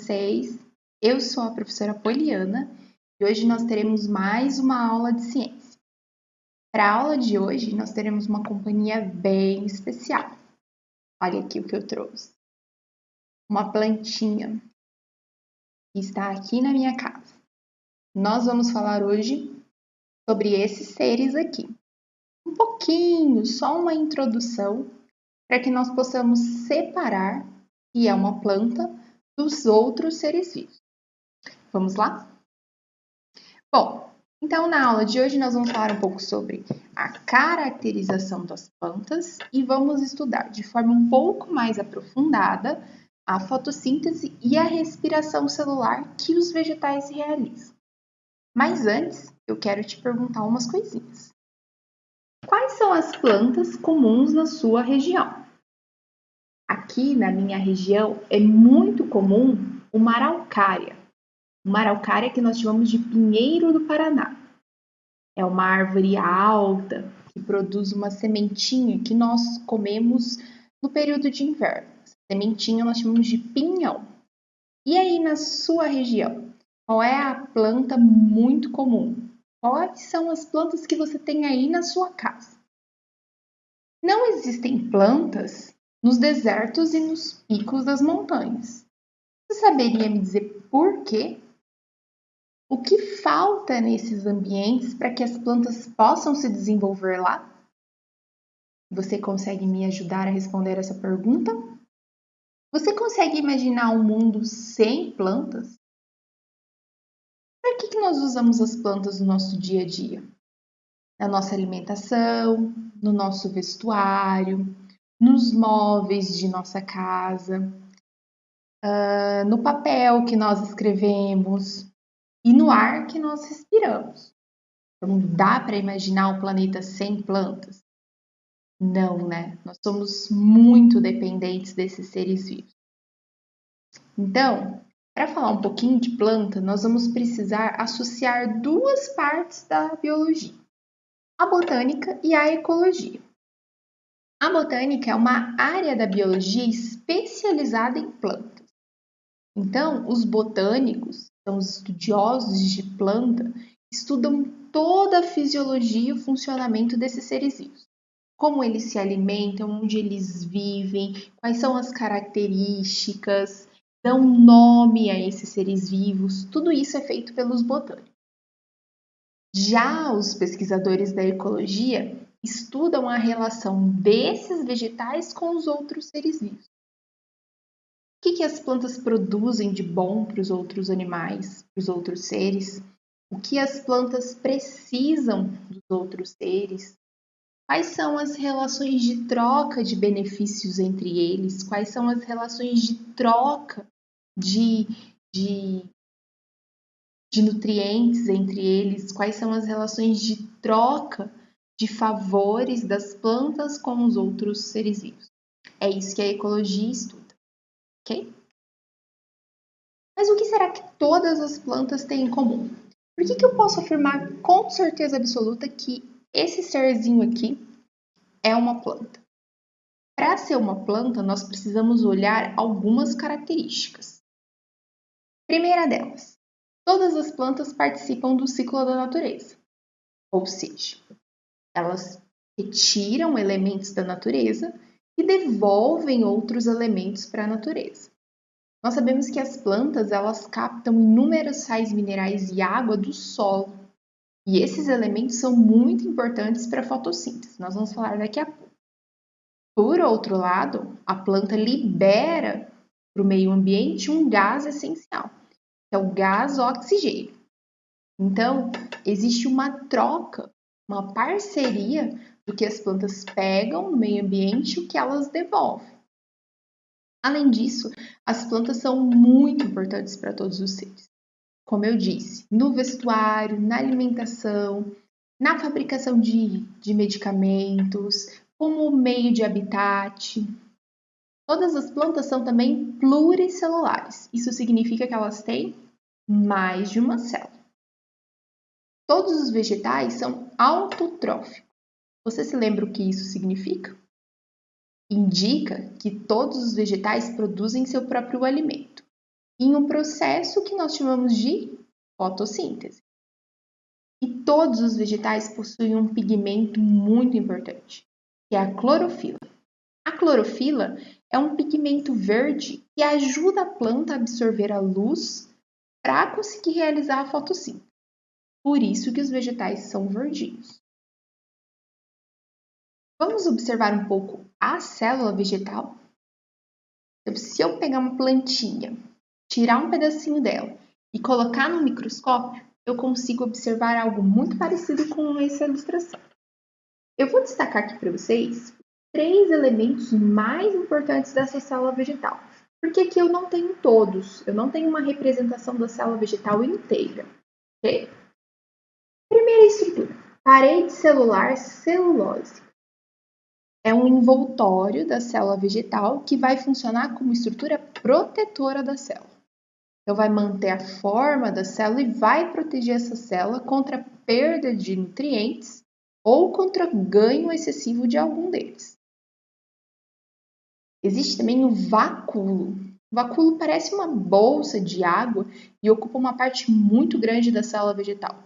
vocês? Eu sou a professora Poliana e hoje nós teremos mais uma aula de ciência. Para a aula de hoje, nós teremos uma companhia bem especial. Olha aqui o que eu trouxe. Uma plantinha que está aqui na minha casa. Nós vamos falar hoje sobre esses seres aqui. Um pouquinho, só uma introdução, para que nós possamos separar o que é uma planta dos outros seres vivos. Vamos lá? Bom, então na aula de hoje nós vamos falar um pouco sobre a caracterização das plantas e vamos estudar de forma um pouco mais aprofundada a fotossíntese e a respiração celular que os vegetais realizam. Mas antes, eu quero te perguntar umas coisinhas. Quais são as plantas comuns na sua região? Aqui na minha região é muito comum uma araucária. Uma araucária que nós chamamos de pinheiro do Paraná. É uma árvore alta que produz uma sementinha que nós comemos no período de inverno. Essa sementinha nós chamamos de pinhão. E aí na sua região, qual é a planta muito comum? Quais são as plantas que você tem aí na sua casa? Não existem plantas nos desertos e nos picos das montanhas. Você saberia me dizer por quê? O que falta nesses ambientes para que as plantas possam se desenvolver lá? Você consegue me ajudar a responder essa pergunta? Você consegue imaginar um mundo sem plantas? Para que nós usamos as plantas no nosso dia a dia? Na nossa alimentação, no nosso vestuário, nos móveis de nossa casa, no papel que nós escrevemos e no ar que nós respiramos. Então, dá para imaginar o planeta sem plantas? Não, né? Nós somos muito dependentes desses seres vivos. Então, para falar um pouquinho de planta, nós vamos precisar associar duas partes da biologia: a botânica e a ecologia. A botânica é uma área da biologia especializada em plantas. Então, os botânicos, são os estudiosos de planta, estudam toda a fisiologia e o funcionamento desses seres vivos. Como eles se alimentam, onde eles vivem, quais são as características, dão nome a esses seres vivos, tudo isso é feito pelos botânicos. Já os pesquisadores da ecologia estudam a relação desses vegetais com os outros seres vivos. O que as plantas produzem de bom para os outros animais, para os outros seres? O que as plantas precisam dos outros seres? Quais são as relações de troca de benefícios entre eles? Quais são as relações de troca de nutrientes entre eles? Quais são as relações de troca de favores das plantas com os outros seres vivos? É isso que a ecologia estuda, ok? Mas o que será que todas as plantas têm em comum? Por que eu posso afirmar com certeza absoluta que esse serzinho aqui é uma planta? Para ser uma planta, nós precisamos olhar algumas características. Primeira delas, todas as plantas participam do ciclo da natureza, ou seja, elas retiram elementos da natureza e devolvem outros elementos para a natureza. Nós sabemos que as plantas elas captam inúmeros sais minerais e água do solo, e esses elementos são muito importantes para a fotossíntese. Nós vamos falar daqui a pouco. Por outro lado, a planta libera para o meio ambiente um gás essencial, que é o gás oxigênio. Então, existe uma troca, uma parceria do que as plantas pegam no meio ambiente e o que elas devolvem. Além disso, as plantas são muito importantes para todos os seres. Como eu disse, no vestuário, na alimentação, na fabricação de medicamentos, como meio de habitat. Todas as plantas são também pluricelulares. Isso significa que elas têm mais de uma célula. Todos os vegetais são autotróficos. Você se lembra o que isso significa? Indica que todos os vegetais produzem seu próprio alimento. em um processo que nós chamamos de fotossíntese. E todos os vegetais possuem um pigmento muito importante, que é a clorofila. A clorofila é um pigmento verde que ajuda a planta a absorver a luz para conseguir realizar a fotossíntese. Por isso que os vegetais são verdinhos. Vamos observar um pouco a célula vegetal? Então, se eu pegar uma plantinha, tirar um pedacinho dela e colocar no microscópio, eu consigo observar algo muito parecido com essa ilustração. Eu vou destacar aqui para vocês 3 elementos mais importantes dessa célula vegetal, porque aqui eu não tenho todos, eu não tenho uma representação da célula vegetal inteira, ok? Primeira estrutura, parede celular celulose. É um envoltório da célula vegetal que vai funcionar como estrutura protetora da célula. Então, vai manter a forma da célula e vai proteger essa célula contra a perda de nutrientes ou contra o ganho excessivo de algum deles. Existe também o vacúolo. O vacúolo parece uma bolsa de água e ocupa uma parte muito grande da célula vegetal.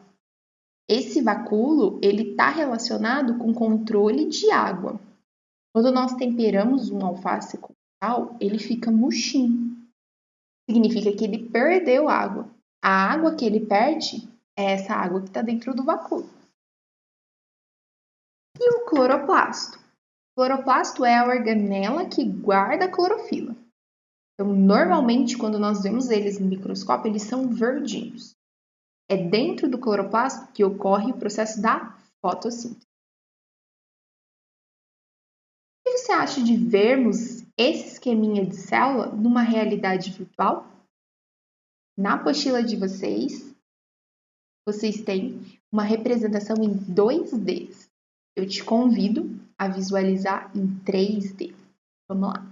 Esse vacúolo está relacionado com o controle de água. Quando nós temperamos um alface com sal, ele fica murchinho. Significa que ele perdeu água. A água que ele perde é essa água que está dentro do vacúolo. E o cloroplasto? O cloroplasto é a organela que guarda a clorofila. Então, normalmente, quando nós vemos eles no microscópio, eles são verdinhos. É dentro do cloroplasto que ocorre o processo da fotossíntese. O que você acha de vermos esse esqueminha de célula numa realidade virtual? Na apostila de vocês têm uma representação em 2D. Eu te convido a visualizar em 3D. Vamos lá.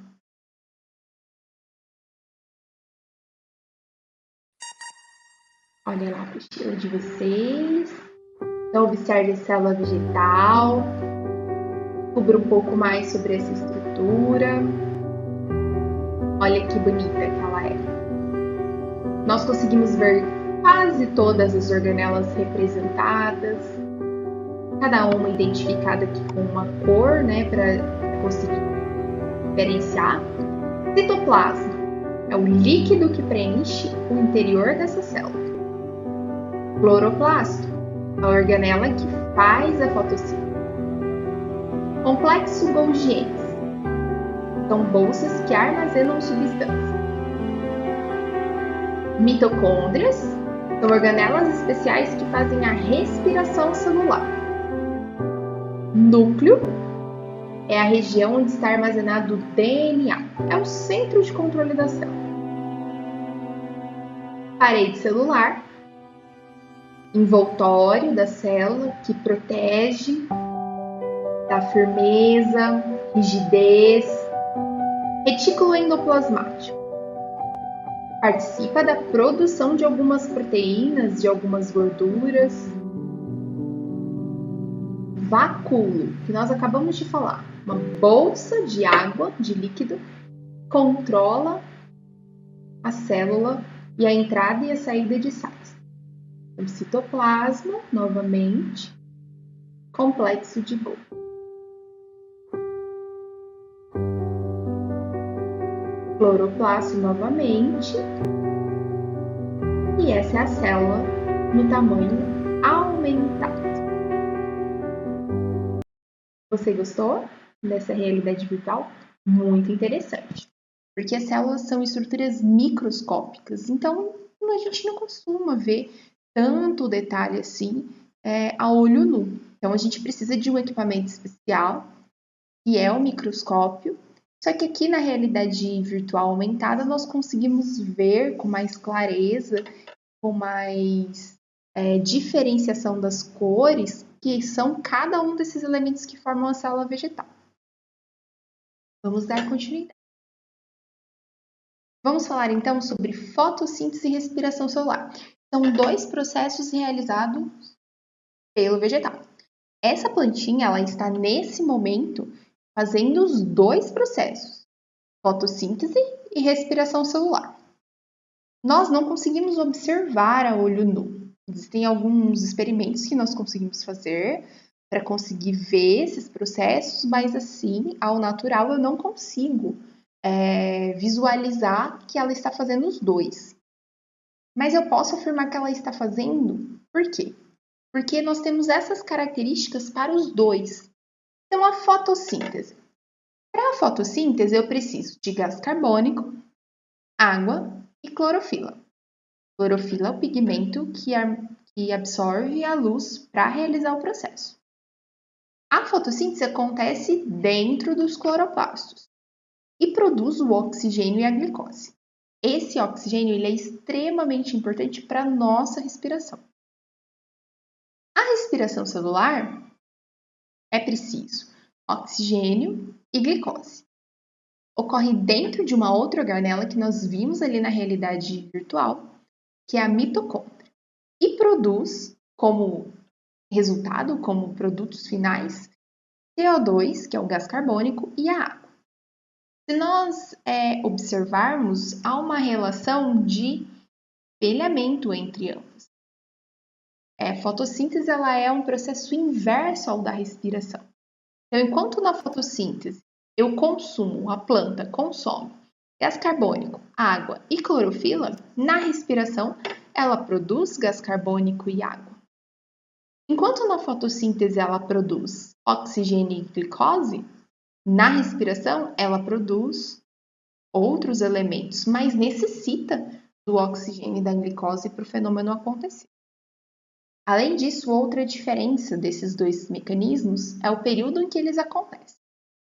Olha lá a apostila de vocês. Então, observe a célula vegetal. Descubra um pouco mais sobre essa estrutura. Olha que bonita que ela é. Nós conseguimos ver quase todas as organelas representadas, cada uma identificada aqui com uma cor, para conseguir diferenciar. Citoplasma é o líquido que preenche o interior dessa célula. Cloroplasto, a organela que faz a fotossíntese. Complexo Golgiense, são bolsas que armazenam substâncias. Mitocôndrias, são organelas especiais que fazem a respiração celular. Núcleo é a região onde está armazenado o DNA, é o centro de controle da célula. Parede celular, envoltório da célula que protege, dá firmeza, rigidez. Retículo endoplasmático participa da produção de algumas proteínas, de algumas gorduras. Vacúolo, que nós acabamos de falar, uma bolsa de água, de líquido, controla a célula e a entrada e a saída de sais. O citoplasma, novamente, complexo de Golgi. Cloroplasto novamente. E essa é a célula no tamanho aumentado. Você gostou dessa realidade virtual? Muito interessante. Porque as células são estruturas microscópicas, então a gente não costuma ver tanto detalhe assim a olho nu. Então a gente precisa de um equipamento especial, que é o microscópio. Só que aqui na realidade virtual aumentada nós conseguimos ver com mais clareza, com mais diferenciação das cores, que são cada um desses elementos que formam a célula vegetal. Vamos dar continuidade. Vamos falar então sobre fotossíntese e respiração celular. São 2 processos realizados pelo vegetal. Essa plantinha ela está nesse momento fazendo os 2 processos, fotossíntese e respiração celular. nós não conseguimos observar a olho nu. Existem alguns experimentos que nós conseguimos fazer para conseguir ver esses processos, mas assim, ao natural, eu não consigo visualizar que ela está fazendo os dois. Mas eu posso afirmar que ela está fazendo, por quê? Porque nós temos essas características para os dois. Então, a fotossíntese. Para a fotossíntese, eu preciso de gás carbônico, água e clorofila. Clorofila é o pigmento que absorve a luz para realizar o processo. A fotossíntese acontece dentro dos cloroplastos e produz o oxigênio e a glicose. Esse oxigênio ele é extremamente importante para a nossa respiração. A respiração celular é preciso oxigênio e glicose. Ocorre dentro de uma outra organela que nós vimos ali na realidade virtual, que é a mitocôndria, e produz como resultado, como produtos finais, CO2, que é o gás carbônico, e a água. Se nós observarmos, há uma relação de espelhamento entre ambas. A fotossíntese ela é um processo inverso ao da respiração. Então, enquanto na fotossíntese a planta consome gás carbônico, água e clorofila, na respiração ela produz gás carbônico e água. Enquanto na fotossíntese ela produz oxigênio e glicose, na respiração ela produz outros elementos, mas necessita do oxigênio e da glicose para o fenômeno acontecer. Além disso, outra diferença desses dois mecanismos é o período em que eles acontecem.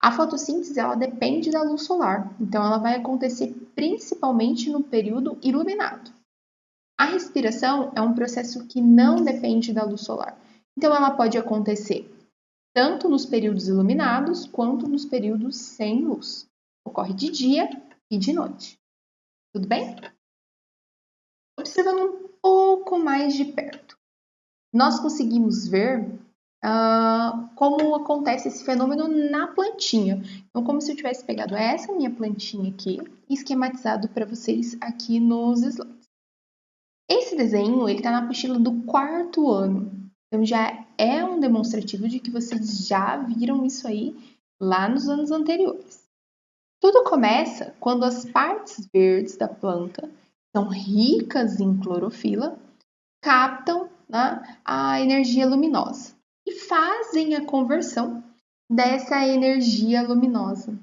A fotossíntese ela depende da luz solar, então ela vai acontecer principalmente no período iluminado. A respiração é um processo que não depende da luz solar, então ela pode acontecer tanto nos períodos iluminados quanto nos períodos sem luz. Ocorre de dia e de noite. Tudo bem? Observando um pouco mais de perto, nós conseguimos ver como acontece esse fenômeno na plantinha. Então, como se eu tivesse pegado essa minha plantinha aqui e esquematizado para vocês aqui nos slides. Esse desenho está na apostila do 4º ano. Então, já é um demonstrativo de que vocês já viram isso aí lá nos anos anteriores. Tudo começa quando as partes verdes da planta são ricas em clorofila, captam a energia luminosa e fazem a conversão dessa energia luminosa.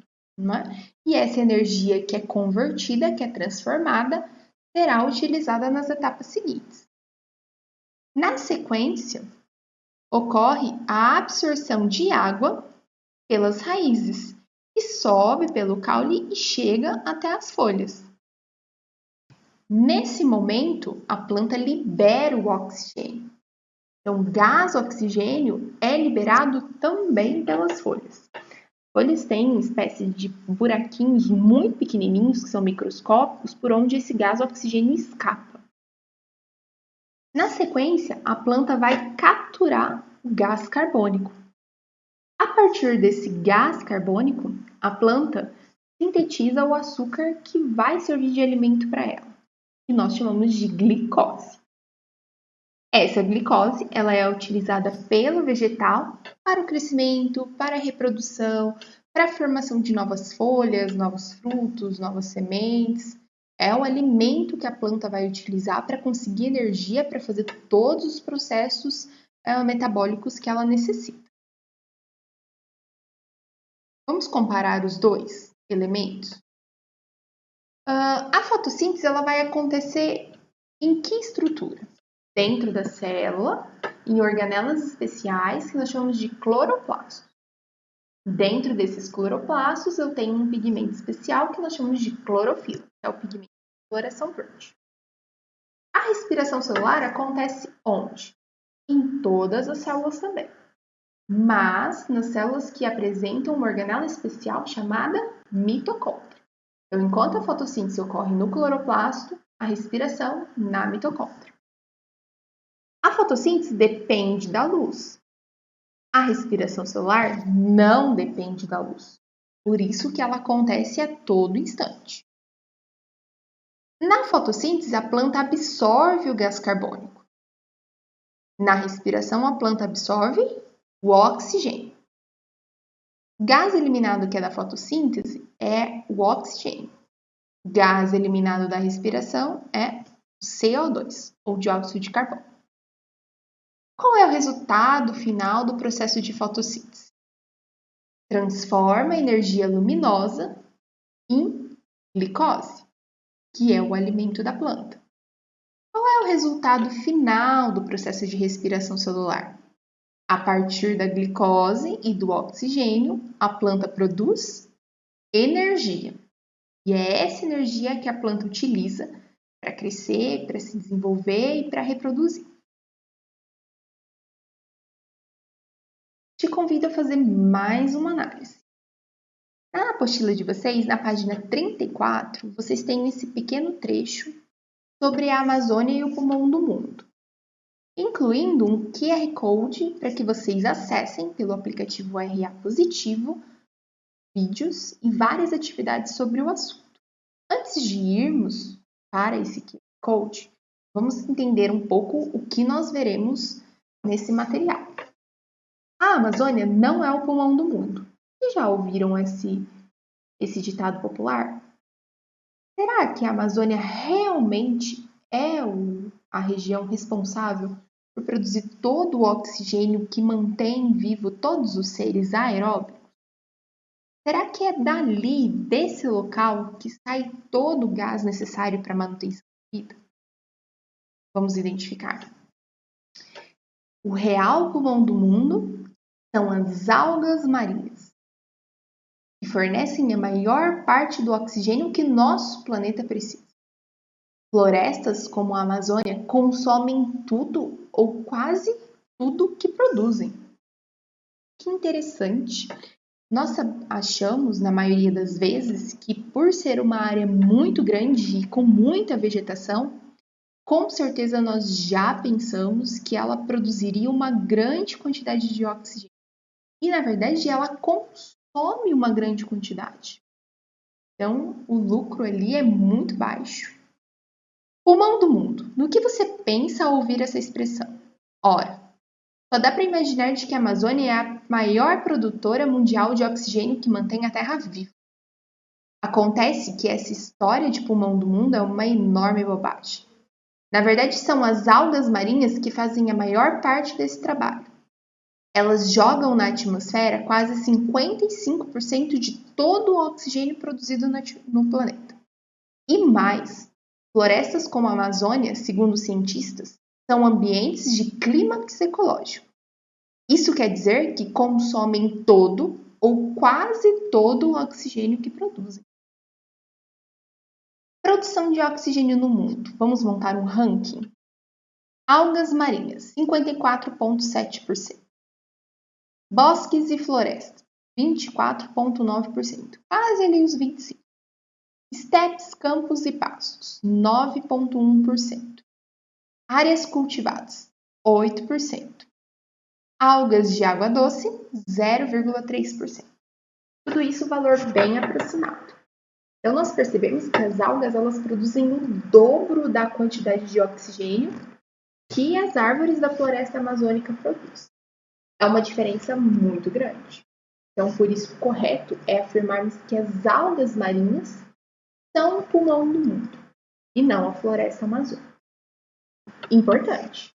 E essa energia que é convertida, que é transformada, será utilizada nas etapas seguintes. Na sequência, ocorre a absorção de água pelas raízes, que sobe pelo caule e chega até as folhas. Nesse momento, a planta libera o oxigênio. Então, o gás oxigênio é liberado também pelas folhas. Folhas têm uma espécie de buraquinhos muito pequenininhos, que são microscópicos, por onde esse gás oxigênio escapa. Na sequência, a planta vai capturar o gás carbônico. A partir desse gás carbônico, a planta sintetiza o açúcar que vai servir de alimento para ela, que nós chamamos de glicose. Essa glicose ela é utilizada pelo vegetal para o crescimento, para a reprodução, para a formação de novas folhas, novos frutos, novas sementes. É o alimento que a planta vai utilizar para conseguir energia para fazer todos os processos metabólicos que ela necessita. Vamos comparar os dois elementos? A fotossíntese ela vai acontecer em que estrutura? Dentro da célula, em organelas especiais que nós chamamos de cloroplastos. Dentro desses cloroplastos, eu tenho um pigmento especial que nós chamamos de clorofila, que é o pigmento de coloração verde. A respiração celular acontece onde? Em todas as células também, mas nas células que apresentam uma organela especial chamada mitocôndria. Então, enquanto a fotossíntese ocorre no cloroplasto, a respiração na mitocôndria. A fotossíntese depende da luz. A respiração celular não depende da luz. Por isso que ela acontece a todo instante. Na fotossíntese, a planta absorve o gás carbônico. Na respiração, a planta absorve o oxigênio. Gás eliminado que é da fotossíntese é o oxigênio. Gás eliminado da respiração é o CO2, ou dióxido de carbono. Qual é o resultado final do processo de fotossíntese? Transforma a energia luminosa em glicose, que é o alimento da planta. Qual é o resultado final do processo de respiração celular? A partir da glicose e do oxigênio, a planta produz energia. E é essa energia que a planta utiliza para crescer, para se desenvolver e para reproduzir. Te convido a fazer mais uma análise. Na apostila de vocês, na página 34, vocês têm esse pequeno trecho sobre a Amazônia e o pulmão do mundo, incluindo um QR Code para que vocês acessem pelo aplicativo RA Positivo, vídeos e várias atividades sobre o assunto. Antes de irmos para esse QR Code, vamos entender um pouco o que nós veremos nesse material. A Amazônia não é o pulmão do mundo. Vocês já ouviram esse ditado popular? Será que a Amazônia realmente é a região responsável por produzir todo o oxigênio que mantém vivo todos os seres aeróbicos? Será que é dali, desse local, que sai todo o gás necessário para a manutenção da vida? Vamos identificar. O real pulmão do mundo são as algas marinhas, que fornecem a maior parte do oxigênio que nosso planeta precisa. Florestas como a Amazônia consomem tudo ou quase tudo que produzem. Que interessante! Nós achamos, na maioria das vezes, que por ser uma área muito grande e com muita vegetação, com certeza nós já pensamos que ela produziria uma grande quantidade de oxigênio. E, na verdade, ela consome uma grande quantidade. Então, o lucro ali é muito baixo. Pulmão do mundo. No que você pensa ao ouvir essa expressão? Ora, só dá para imaginar de que a Amazônia é a maior produtora mundial de oxigênio que mantém a Terra viva. Acontece que essa história de pulmão do mundo é uma enorme bobagem. Na verdade, são as algas marinhas que fazem a maior parte desse trabalho. Elas jogam na atmosfera quase 55% de todo o oxigênio produzido no planeta. E mais, florestas como a Amazônia, segundo os cientistas, são ambientes de clímax ecológico. Isso quer dizer que consomem todo ou quase todo o oxigênio que produzem. Produção de oxigênio no mundo. Vamos montar um ranking? Algas marinhas, 54,7%. Bosques e florestas, 24,9%. Quase ali os 25%. Estepes, campos e pastos, 9,1%. Áreas cultivadas, 8%. Algas de água doce, 0,3%. Tudo isso valor bem aproximado. Então, nós percebemos que as algas elas produzem o dobro da quantidade de oxigênio que as árvores da floresta amazônica produzem. É uma diferença muito grande. Então, por isso, o correto é afirmarmos que as algas marinhas são o pulmão do mundo e não a floresta amazônica. Importante.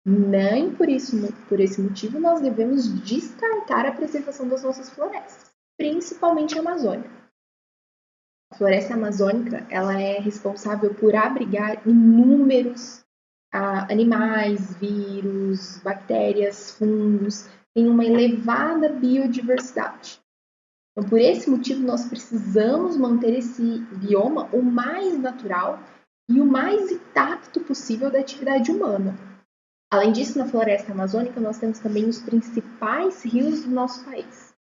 Nem por esse motivo nós devemos descartar a preservação das nossas florestas, principalmente a Amazônia. A floresta amazônica ela é responsável por abrigar inúmeros animais, vírus, bactérias, fungos, tem uma elevada biodiversidade. Então, por esse motivo, nós precisamos manter esse bioma o mais natural e o mais intacto possível da atividade humana. Além disso, na floresta amazônica, nós temos também os principais rios do nosso país.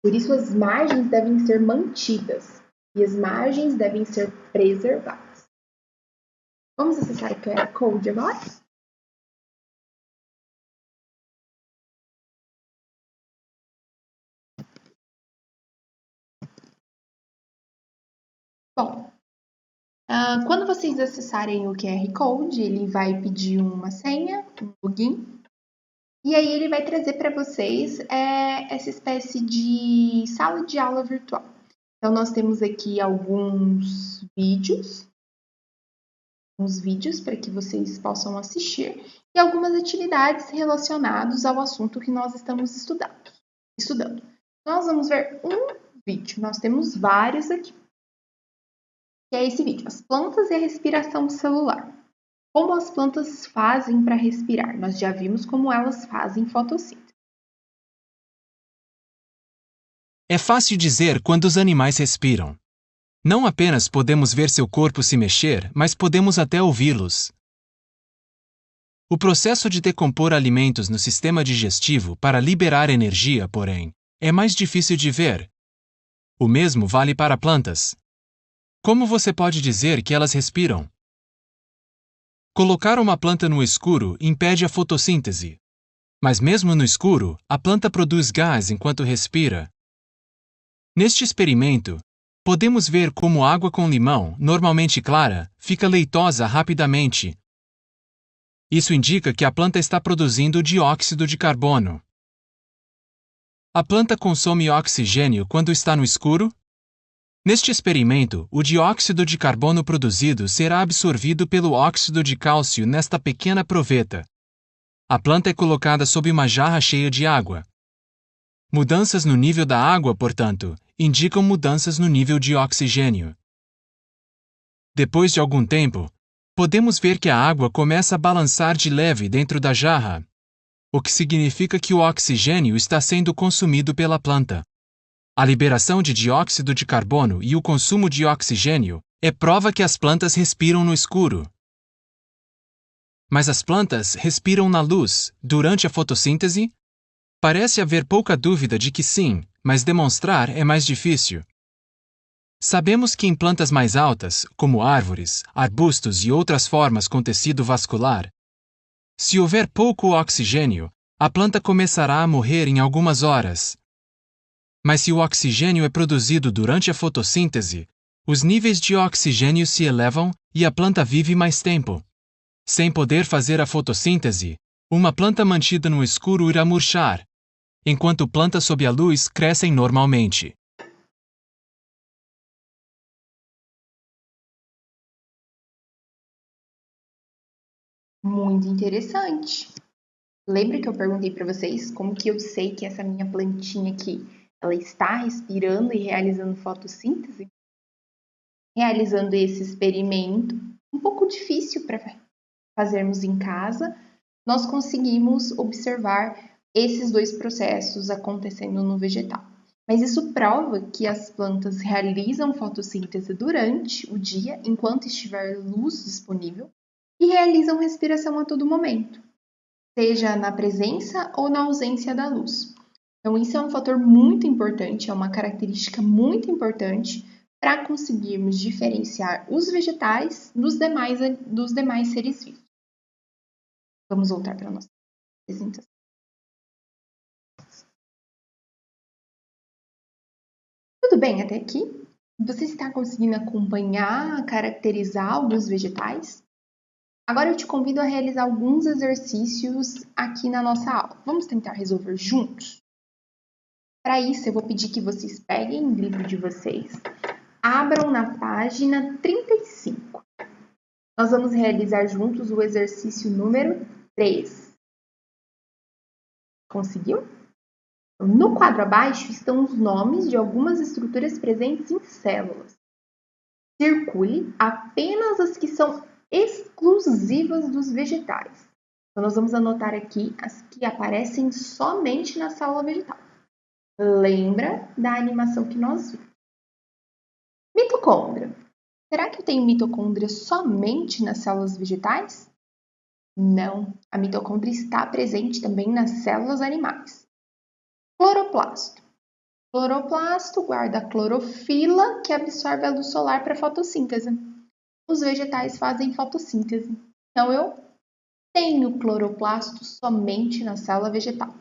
Por isso, as margens devem ser mantidas e as margens devem ser preservadas. Vamos acessar o QR Code agora? Bom, Quando vocês acessarem o QR Code, ele vai pedir uma senha, um login, e aí ele vai trazer para vocês essa espécie de sala de aula virtual. Então, nós temos aqui alguns vídeos para que vocês possam assistir e algumas atividades relacionadas ao assunto que nós estamos estudando. Nós vamos ver um vídeo, nós temos vários aqui, que é esse vídeo, as plantas e a respiração celular. Como as plantas fazem para respirar? Nós já vimos como elas fazem fotossíntese. É fácil dizer quando os animais respiram. Não apenas podemos ver seu corpo se mexer, mas podemos até ouvi-los. O processo de decompor alimentos no sistema digestivo para liberar energia, porém, é mais difícil de ver. O mesmo vale para plantas. Como você pode dizer que elas respiram? Colocar uma planta no escuro impede a fotossíntese. Mas mesmo no escuro, a planta produz gás enquanto respira. Neste experimento, podemos ver como água com limão, normalmente clara, fica leitosa rapidamente. Isso indica que a planta está produzindo dióxido de carbono. A planta consome oxigênio quando está no escuro? Neste experimento, o dióxido de carbono produzido será absorvido pelo óxido de cálcio nesta pequena proveta. A planta é colocada sob uma jarra cheia de água. Mudanças no nível da água, portanto, indicam mudanças no nível de oxigênio. Depois de algum tempo, podemos ver que a água começa a balançar de leve dentro da jarra, o que significa que o oxigênio está sendo consumido pela planta. A liberação de dióxido de carbono e o consumo de oxigênio é prova que as plantas respiram no escuro. Mas as plantas respiram na luz durante a fotossíntese? Parece haver pouca dúvida de que sim, mas demonstrar é mais difícil. Sabemos que em plantas mais altas, como árvores, arbustos e outras formas com tecido vascular, se houver pouco oxigênio, a planta começará a morrer em algumas horas. Mas se o oxigênio é produzido durante a fotossíntese, os níveis de oxigênio se elevam e a planta vive mais tempo. Sem poder fazer a fotossíntese, uma planta mantida no escuro irá murchar, enquanto plantas sob a luz crescem normalmente. Muito interessante. Lembra que eu perguntei para vocês como que eu sei que essa minha plantinha aqui, ela está respirando e realizando fotossíntese? Realizando esse experimento, um pouco difícil para fazermos em casa, nós conseguimos observar esses dois processos acontecendo no vegetal. Mas isso prova que as plantas realizam fotossíntese durante o dia, enquanto estiver luz disponível, e realizam respiração a todo momento, seja na presença ou na ausência da luz. Então, isso é um fator muito importante, é uma característica muito importante para conseguirmos diferenciar os vegetais dos demais seres vivos. Vamos voltar para a nossa apresentação. Tudo bem até aqui? Você está conseguindo acompanhar, caracterizar alguns vegetais? Agora eu te convido a realizar alguns exercícios aqui na nossa aula. Vamos tentar resolver juntos? Para isso, eu vou pedir que vocês peguem o livro de vocês, abram na página 35. Nós vamos realizar juntos o exercício número 3. Conseguiu? No quadro abaixo estão os nomes de algumas estruturas presentes em células. Circule apenas as que são exclusivas dos vegetais. Então, nós vamos anotar aqui as que aparecem somente na célula vegetal. Lembra da animação que nós vimos. Mitocôndria. Será que eu tenho mitocôndria somente nas células vegetais? Não, a mitocôndria está presente também nas células animais. Cloroplasto. Cloroplasto guarda a clorofila que absorve a luz solar para a fotossíntese. Os vegetais fazem fotossíntese. Então, eu tenho cloroplasto somente na célula vegetal.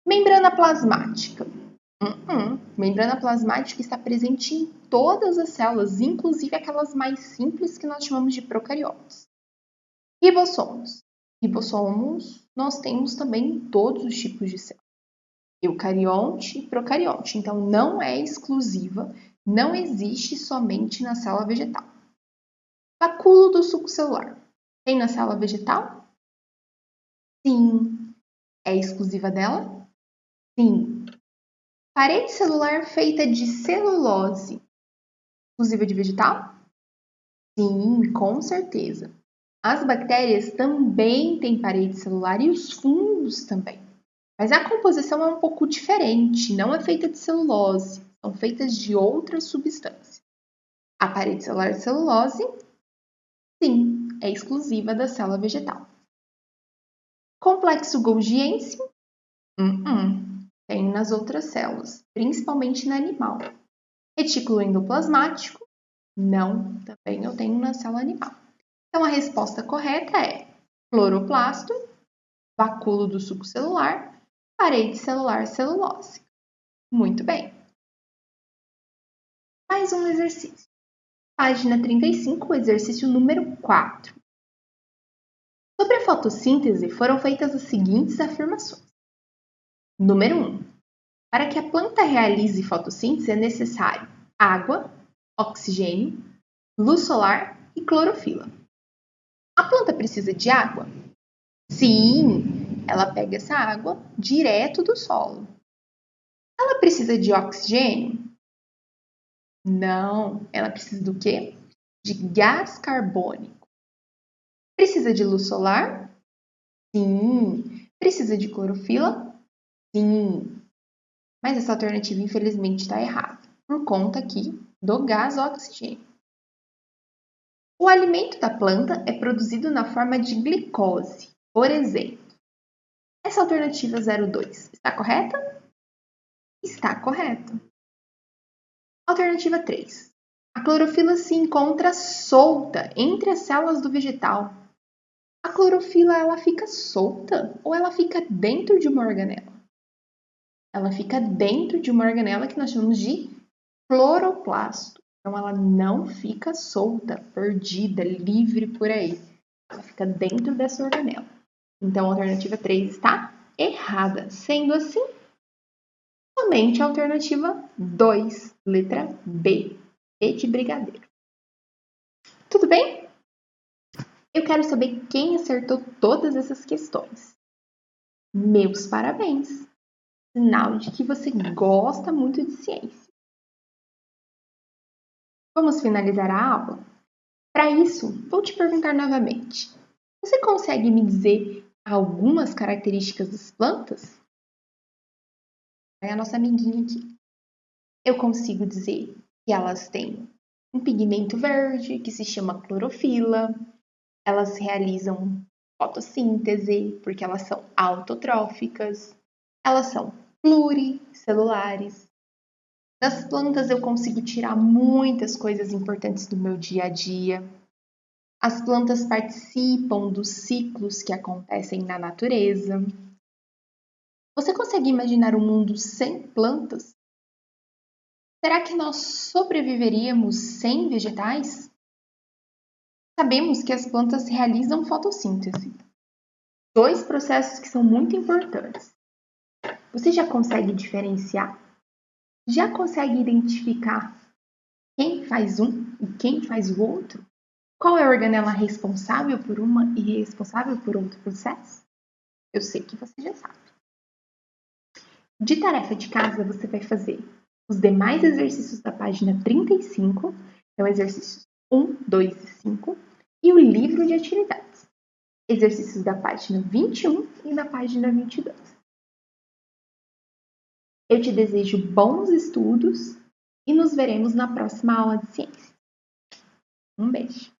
Membrana plasmática. Membrana plasmática está presente em todas as células, inclusive aquelas mais simples que nós chamamos de procariotas. Ribossomos. Ribossomos nós temos também em todos os tipos de células. Eucarionte e procarionte. Então, não é exclusiva, não existe somente na célula vegetal. Vacúolo do suco celular. Tem na célula vegetal? Sim. É exclusiva dela? Sim. Parede celular feita de celulose. Exclusiva de vegetal? Sim, com certeza. As bactérias também têm parede celular e os fungos também. Mas a composição é um pouco diferente, não é feita de celulose, são feitas de outras substâncias. A parede celular de celulose, sim, é exclusiva da célula vegetal. Complexo golgiense, tem nas outras células, principalmente na animal. Retículo endoplasmático, não, também eu tenho na célula animal. Então a resposta correta é cloroplasto, vacúolo do suco celular, parede celular celulose. Muito bem. Mais um exercício. Página 35, exercício número 4. Sobre a fotossíntese foram feitas as seguintes afirmações. Número 1. Para que a planta realize fotossíntese é necessário água, oxigênio, luz solar e clorofila. A planta precisa de água? Sim, ela pega essa água direto do solo. Ela precisa de oxigênio? Não, ela precisa do quê? De gás carbônico. Precisa de luz solar? Sim. Precisa de clorofila? Sim. Mas essa alternativa, infelizmente, está errada, por conta aqui do gás oxigênio. O alimento da planta é produzido na forma de glicose, por exemplo. Essa alternativa 02 está correta? Está correta. Alternativa 3. A clorofila se encontra solta entre as células do vegetal. A clorofila ela fica solta ou ela fica dentro de uma organela? Ela fica dentro de uma organela que nós chamamos de cloroplasto. Então ela não fica solta, perdida, livre por aí. Ela fica dentro dessa organela. Então a alternativa 3 está errada. Sendo assim, somente a alternativa 2, letra B, B de brigadeiro. Tudo bem? Eu quero saber quem acertou todas essas questões. Meus parabéns! Sinal de que você gosta muito de ciência. Vamos finalizar a aula? Para isso, vou te perguntar novamente. Você consegue me dizer algumas características das plantas? É a nossa amiguinha aqui. Eu consigo dizer que elas têm um pigmento verde, que se chama clorofila. Elas realizam fotossíntese, porque elas são autotróficas. Elas são pluricelulares. Das plantas eu consigo tirar muitas coisas importantes do meu dia a dia. As plantas participam dos ciclos que acontecem na natureza. Você consegue imaginar um mundo sem plantas? Será que nós sobreviveríamos sem vegetais? Sabemos que as plantas realizam fotossíntese. Dois processos que são muito importantes. Você já consegue diferenciar? Já consegue identificar quem faz um e quem faz o outro? Qual é a organela responsável por uma e responsável por outro processo? Eu sei que você já sabe. De tarefa de casa, você vai fazer os demais exercícios da página 35, então exercícios 1, 2 e 5, e o livro de atividades, exercícios da página 21 e da página 22. Eu te desejo bons estudos e nos veremos na próxima aula de ciência. Um beijo!